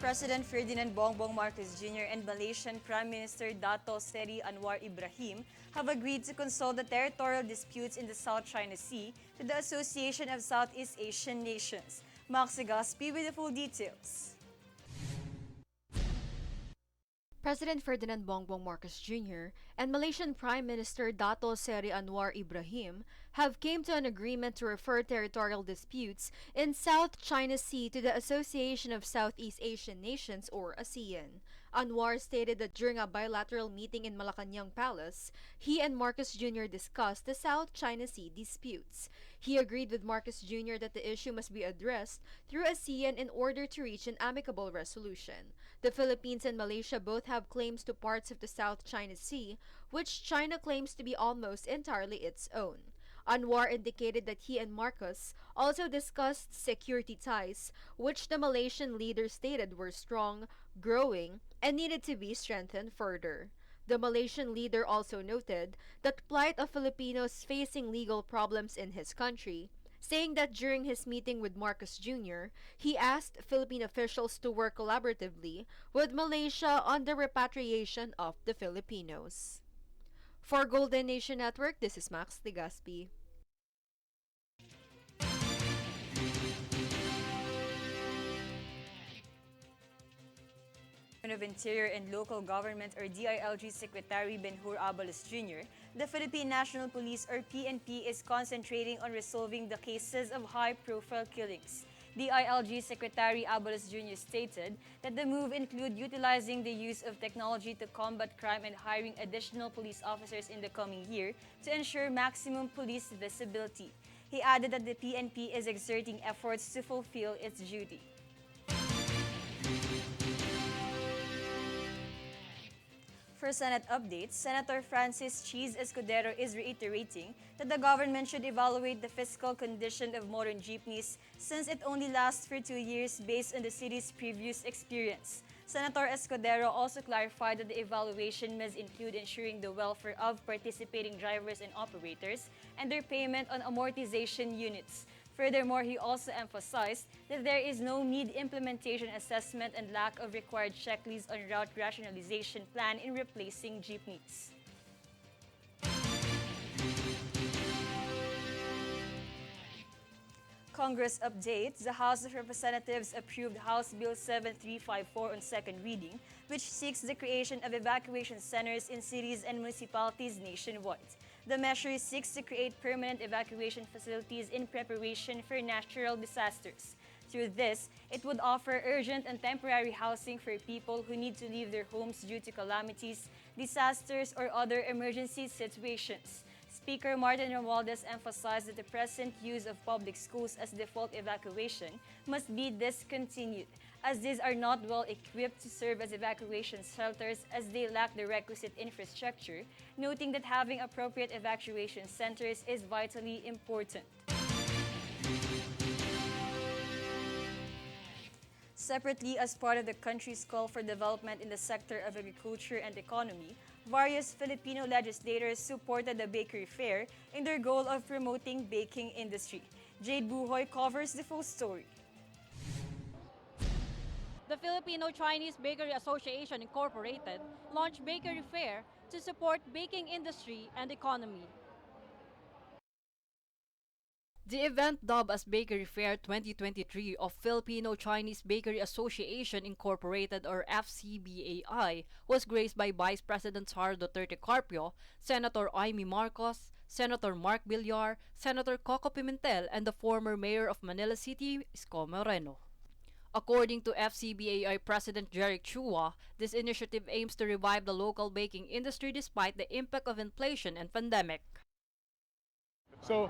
President Ferdinand Bongbong Marcos Jr. and Malaysian Prime Minister Dato Seri Anwar Ibrahim have agreed to consult the territorial disputes in the South China Sea to the Association of Southeast Asian Nations. Max Legaspi with the full details. President Ferdinand Bongbong Marcos Jr. and Malaysian Prime Minister Dato Seri Anwar Ibrahim have came to an agreement to refer territorial disputes in South China Sea to the Association of Southeast Asian Nations or ASEAN. Anwar stated that during a bilateral meeting in Malacanang Palace, he and Marcos Jr. discussed the South China Sea disputes. He agreed with Marcos Jr. that the issue must be addressed through ASEAN in order to reach an amicable resolution. The Philippines and Malaysia both have claims to parts of the South China Sea, which China claims to be almost entirely its own. Anwar indicated that he and Marcos also discussed security ties, which the Malaysian leader stated were strong, growing, and needed to be strengthened further. The Malaysian leader also noted that plight of Filipinos facing legal problems in his country, saying that during his meeting with Marcos Jr., he asked Philippine officials to work collaboratively with Malaysia on the repatriation of the Filipinos. For Golden Nation Network, this is Max Legaspi. Of Interior and Local Government or DILG Secretary Benhur Abalos Jr., the Philippine National Police or PNP is concentrating on resolving the cases of high-profile killings. DILG Secretary Abalos Jr. stated that the move include utilizing the use of technology to combat crime and hiring additional police officers in the coming year to ensure maximum police visibility. He added that the PNP is exerting efforts to fulfill its duty. For Senate updates, Senator Francis Cheese Escudero is reiterating that the government should evaluate the fiscal condition of modern jeepneys since it only lasts for 2 years based on the city's previous experience. Senator Escudero also clarified that the evaluation must include ensuring the welfare of participating drivers and operators and their payment on amortization units. Furthermore, he also emphasized that there is no mid-implementation assessment and lack of required checklists on route rationalization plan in replacing jeepneys. Congress updates, the House of Representatives approved House Bill 7354 on second reading, which seeks the creation of evacuation centers in cities and municipalities nationwide. The measure seeks to create permanent evacuation facilities in preparation for natural disasters. Through this, it would offer urgent and temporary housing for people who need to leave their homes due to calamities, disasters, or other emergency situations. Speaker Martin Romualdez emphasized that the present use of public schools as default evacuation must be discontinued, as these are not well equipped to serve as evacuation shelters as they lack the requisite infrastructure, noting that having appropriate evacuation centers is vitally important. Separately, as part of the country's call for development in the sector of agriculture and economy, various Filipino legislators supported the bakery fair in their goal of promoting baking industry. Jade Buhoy covers the full story. The Filipino-Chinese Bakery Association Incorporated launched Bakery Fair to support baking industry and economy. The event, dubbed as Bakery Fair 2023 of Filipino-Chinese Bakery Association Incorporated or FCBAI, was graced by Vice President Sara Duterte Carpio, Senator Amy Marcos, Senator Mark Villar, Senator Coco Pimentel, and the former Mayor of Manila City, Isko Moreno. According to FCBAI President Jeric Chua, this initiative aims to revive the local baking industry despite the impact of inflation and pandemic. So,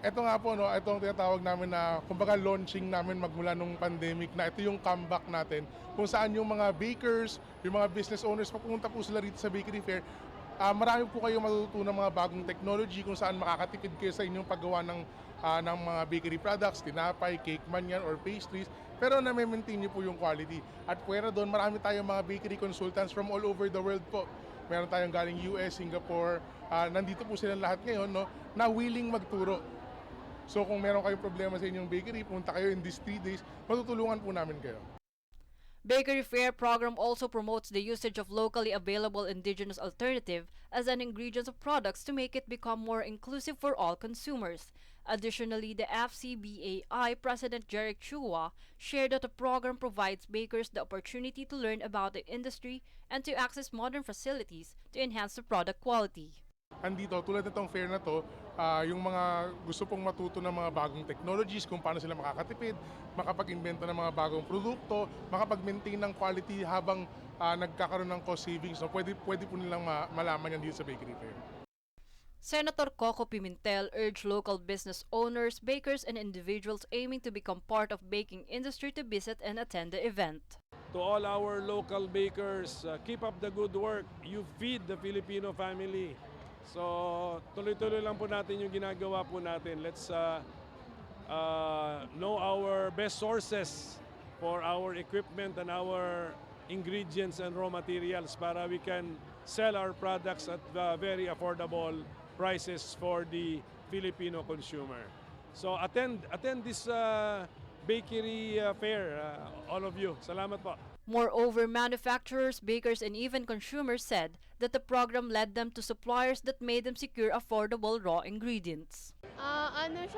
ito nga po, no, itong tinatawag namin na, kumbaga launching namin magmula nung pandemic na ito yung comeback natin kung saan yung mga bakers, yung mga business owners, papunta po sila rito sa Bakery Fair. Marami po kayong matutunan ng mga bagong technology kung saan makakatipid kayo sa inyong paggawa ng mga bakery products, tinapay, cake man yan, or pastries, pero na-maintain nyo po yung quality. At pwera doon, marami tayong mga bakery consultants from all over the world po. Meron tayong galing US, Singapore, nandito po silang lahat ngayon, no, na willing magturo. So kung meron kayong problema sa inyong bakery, punta kayo in these 3 days, matutulungan po namin kayo. Bakery Fair program also promotes the usage of locally available indigenous alternative as an ingredient of products to make it become more inclusive for all consumers. Additionally, the FCBAI President Jeric Chua shared that the program provides bakers the opportunity to learn about the industry and to access modern facilities to enhance the product quality. Andito, tulad nitong fair na to, yung mga gusto pong matuto ng mga bagong technologies, kung paano sila makakatipid, makapag-invento ng mga bagong produkto, makapag-maintain ng quality habang nagkakaroon ng cost savings. So, pwede po nilang malaman yan dito sa Bakery Fair. Senator Coco Pimentel urged local business owners, bakers, and individuals aiming to become part of baking industry to visit and attend the event. To all our local bakers, keep up the good work. You feed the Filipino family. So, tuloy-tuloy lang po natin yung ginagawa po natin. Let's know our best sources for our equipment and our ingredients and raw materials para we can sell our products at very affordable prices for the Filipino consumer. So attend this bakery fair, all of you. Salamat po. Moreover, manufacturers, bakers, and even consumers said that the program led them to suppliers that made them secure affordable raw ingredients.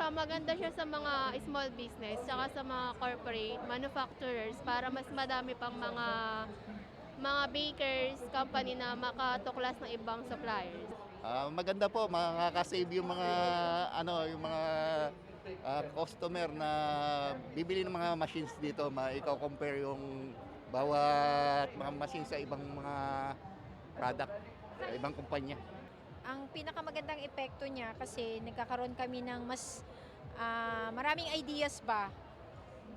Maganda siya sa mga small business, saka sa mga corporate manufacturers para mas madami pang mga bakers, company na makatuklas ng ibang suppliers. Maganda po, makaka-save yung mga customer na bibili ng mga machines dito, ikaw-compare yung bawat mga machines sa ibang mga product, sa ibang kumpanya. Ang pinakamagandang epekto niya kasi nagkakaroon kami ng mas maraming ideas ba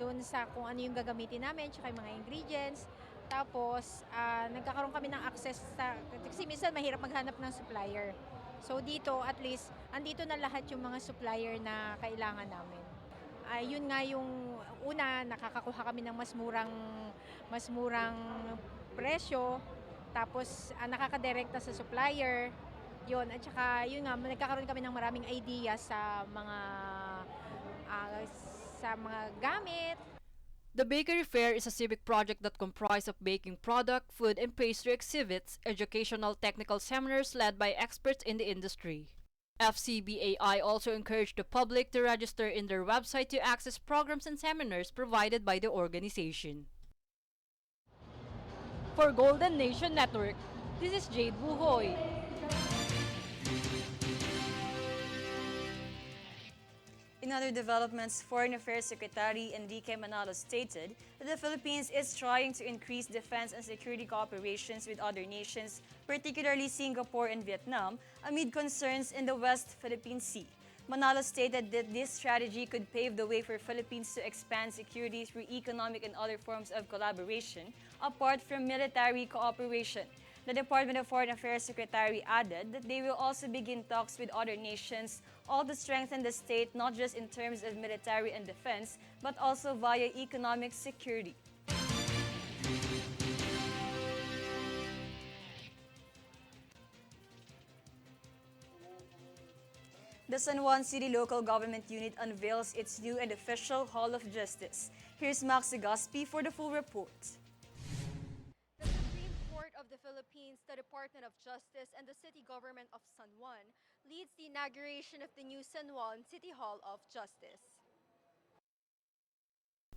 doon sa kung ano yung gagamitin namin, tsaka yung mga ingredients. Tapos, nagkakaroon kami ng access kasi minsan mahirap maghanap ng supplier. So dito, at least, andito na lahat yung mga supplier na kailangan namin. Yun nga yung una, nakakakuha kami ng mas murang presyo. Tapos, nakakadirekta sa supplier. Yun, at saka, yun nga, nagkakaroon kami ng maraming ideas sa mga gamit. The Bakery Fair is a civic project that comprised of baking product, food, and pastry exhibits, educational technical seminars led by experts in the industry. FCBAI also encouraged the public to register in their website to access programs and seminars provided by the organization. For Golden Nation Network, this is Jade Buhoy. In other developments, Foreign Affairs Secretary Enrique Manalo stated that the Philippines is trying to increase defense and security cooperations with other nations, particularly Singapore and Vietnam, amid concerns in the West Philippine Sea. Manalo stated that this strategy could pave the way for Philippines to expand security through economic and other forms of collaboration, apart from military cooperation. The Department of Foreign Affairs Secretary added that they will also begin talks with other nations, all to strengthen the state not just in terms of military and defense, but also via economic security. The San Juan City Local Government Unit unveils its new and official Hall of Justice. Here's Max Sigaspi for the full report. The Supreme Court of the Philippines, the Department of Justice, and the City Government of San Juan leads the inauguration of the new San Juan City Hall of Justice.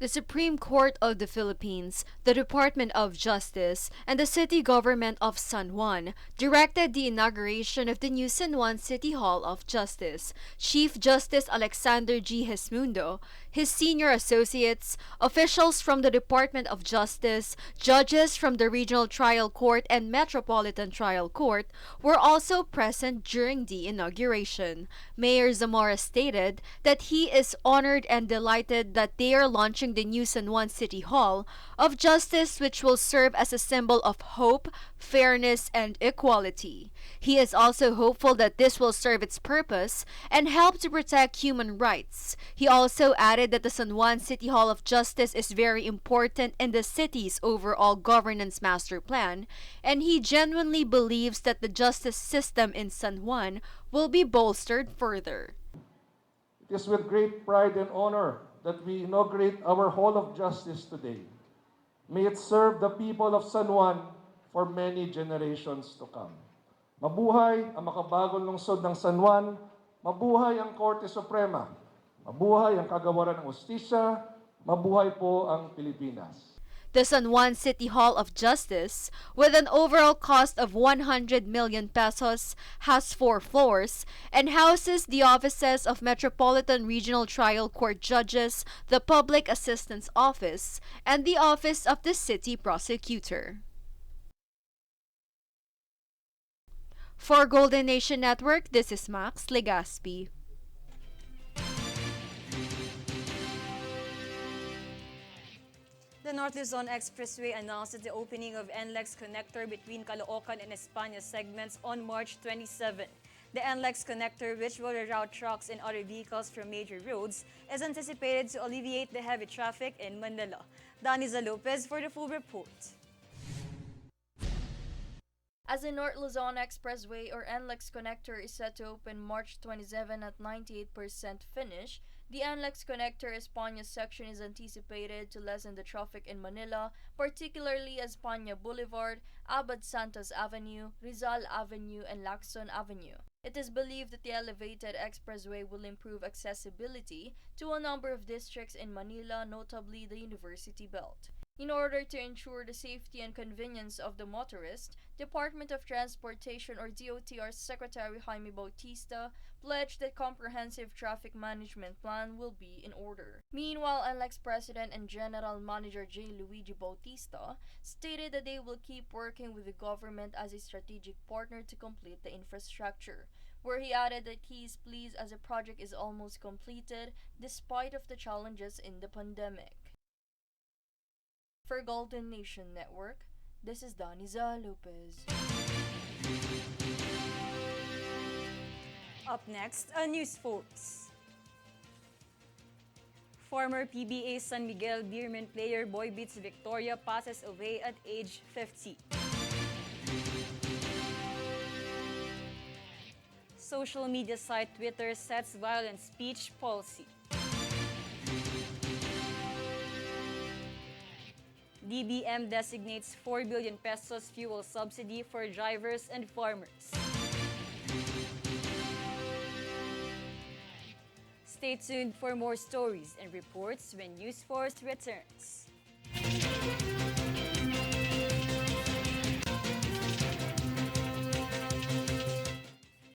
The Supreme Court of the Philippines, the Department of Justice, and the City Government of San Juan directed the inauguration of the new San Juan City Hall of Justice. Chief Justice Alexander G. Hesmundo, his senior associates, officials from the Department of Justice, judges from the Regional Trial Court and Metropolitan Trial Court were also present during the inauguration. Mayor Zamora stated that he is honored and delighted that they are launching the new San Juan City Hall of Justice, which will serve as a symbol of hope, fairness, and equality. He is also hopeful that this will serve its purpose and help to protect human rights. He also added that the San Juan City Hall of Justice is very important in the city's overall governance master plan, and he genuinely believes that the justice system in San Juan will be bolstered further. It is with great pride and honor that we inaugurate our Hall of Justice today. May it serve the people of San Juan for many generations to come. Mabuhay ang makabagong lungsod ng San Juan, mabuhay ang Korte Suprema, mabuhay ang kagawaran ng hustisya, mabuhay po ang Pilipinas. The San Juan City Hall of Justice, with an overall cost of 100 million pesos, has 4 floors and houses the offices of Metropolitan Regional Trial Court Judges, the Public Assistance Office, and the Office of the City Prosecutor. For Golden Nation Network, this is Max Legaspi. The North Luzon Expressway announced the opening of NLEX connector between Caloocan and España segments on March 27. The NLEX connector, which will reroute trucks and other vehicles from major roads, is anticipated to alleviate the heavy traffic in Manila. Daniza Lopez for the full report. As the North Luzon Expressway or NLEX connector is set to open March 27 at 98% finish, the NLEX connector España section is anticipated to lessen the traffic in Manila, particularly España Boulevard, Abad Santos Avenue, Rizal Avenue, and Lacson Avenue. It is believed that the elevated expressway will improve accessibility to a number of districts in Manila, notably the University Belt. In order to ensure the safety and convenience of the motorist, Department of Transportation or DOTR Secretary Jaime Bautista pledged that comprehensive traffic management plan will be in order. Meanwhile, NLEX President and General Manager J. Luigi Bautista stated that they will keep working with the government as a strategic partner to complete the infrastructure, where he added that he is pleased as the project is almost completed despite of the challenges in the pandemic. For Golden Nation Network, this is Daniza Lopez. Up next, a news sports. Former PBA San Miguel Beerman player Boy Beats Victoria passes away at age 50. Social media site Twitter sets violent speech policy. DBM designates 4 billion pesos fuel subsidy for drivers and farmers. Stay tuned for more stories and reports when News Force returns.